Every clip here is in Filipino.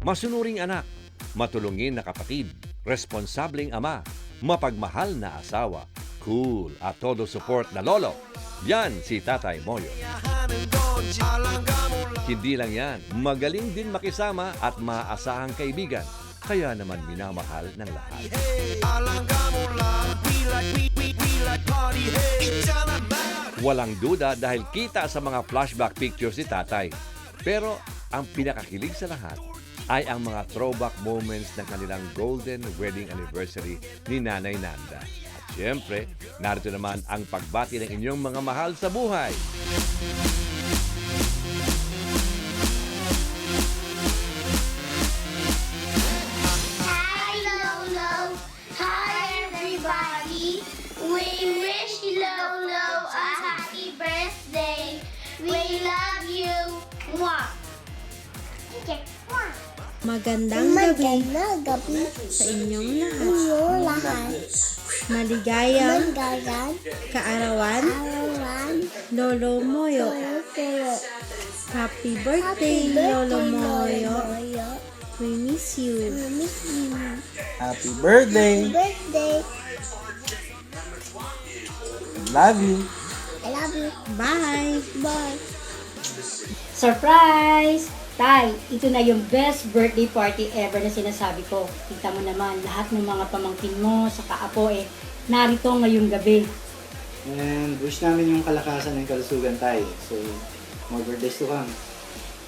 Masunuring anak, matulungin na kapatid, responsableng ama, mapagmahal na asawa, cool at todo support na lolo. Yan si Tatay Moyo. Hindi lang yan, magaling din makisama at maasahang kaibigan. Kaya naman minamahal ng lahat. Walang duda dahil kita sa mga flashback pictures ni Tatay. Pero ang pinakakilig sa lahat ay ang mga throwback moments ng kanilang golden wedding anniversary ni Nanay Nanda. At syempre, narito naman ang pagbati ng inyong mga mahal sa buhay. Hi, Lolo. Hi, everybody. We wish Lolo a happy birthday. We love you. Mwah. Okay. Mwah. Magandang gabi sa inyong lahat. Maligayang kaarawan, Lolo Moyo. Happy birthday, Lolo Moyo. We miss you. Happy birthday! Love you! I love you. Bye! Bye. Surprise! Tay, ito na yung best birthday party ever na sinasabi ko. Kita mo naman, lahat ng mga pamangkin mo sa kaapo narito ngayong gabi. And wish namin yung kalakasan ng kalusugan tayo. So, more birthdays to come.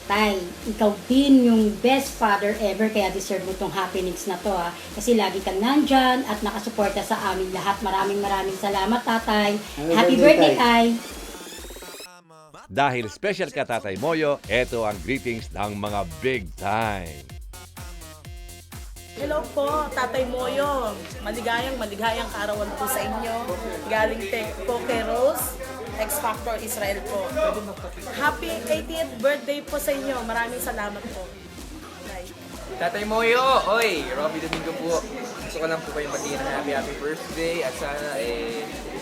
Tay, ikaw din yung best father ever, kaya deserve mo tong happenings na to ha. Kasi lagi kang nandyan at nakasuporta sa amin lahat. Maraming salamat, Tatay. Happy birthday, Tay! Dahil special ka, Tatay Moyo, eto ang greetings ng mga big time. Hello po, Tatay Moyo. Maligayang kaarawan po sa inyo. Galing po kay Rose, X Factor Israel po. Happy 80th birthday po sa inyo. Maraming salamat po. Bye. Tatay Moyo! Oy, Robby Domingo po. Gusto ko lang po kayong batiin ng happy birthday at sana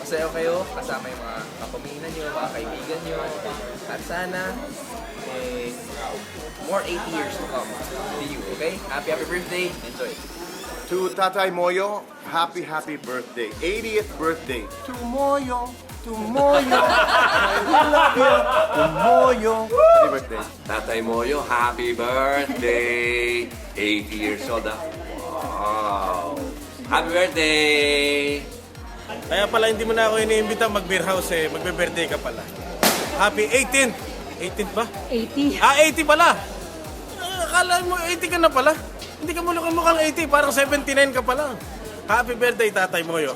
masaya kayo kasama yung mga kapamilya nyo, mga kaibigan nyo. At sana more 80 years to come to you, okay? Happy birthday. Enjoy. To Tatay Moyo, happy birthday. 80th birthday. To Moyo. I love you. To Moyo. Happy birthday. Tatay Moyo, happy birthday! 80 years old, ah. Wow! Happy birthday! Kaya pala hindi mo na ako iniimbita mag-beer house magbe-birthday ka pala. Happy 18th! 18th ba? 80. 80 pala! Akala mo 80 ka na pala? Hindi ka mukhang 80, parang 79 ka pala. Happy birthday, Tatay Moyo.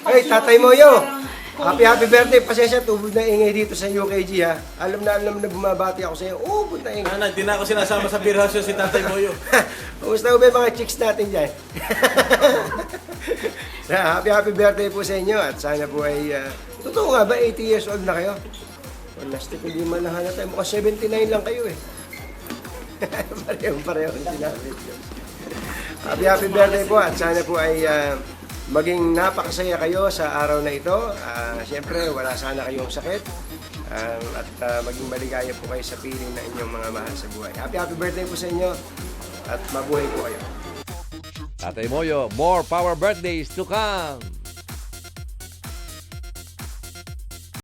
Hey, Tatay Moyo! Happy birthday! Pasensya, tubod na ingay dito sa UKG ha. Alam na bumabati ako sa iyo. Oh, punta ingay. Di na ako sinasama sa beer house si Tatay Moyo. Kumusta ba yung mga chicks natin dyan? Happy birthday po sa inyo at sana po ay... totoo nga ba, 80 years old na kayo? Plastic, hindi man nahanap tayo. Mukhang 79 lang kayo eh. Pareho sinabi ko. Happy birthday po at sana po ay maging napakasaya kayo sa araw na ito. Siyempre, wala sana kayong sakit. At maging maligaya po kayo sa piling na inyong mga mahal sa buhay. Happy birthday po sa inyo at mabuhay po kayo. Tatay Moyo, more power birthdays to come!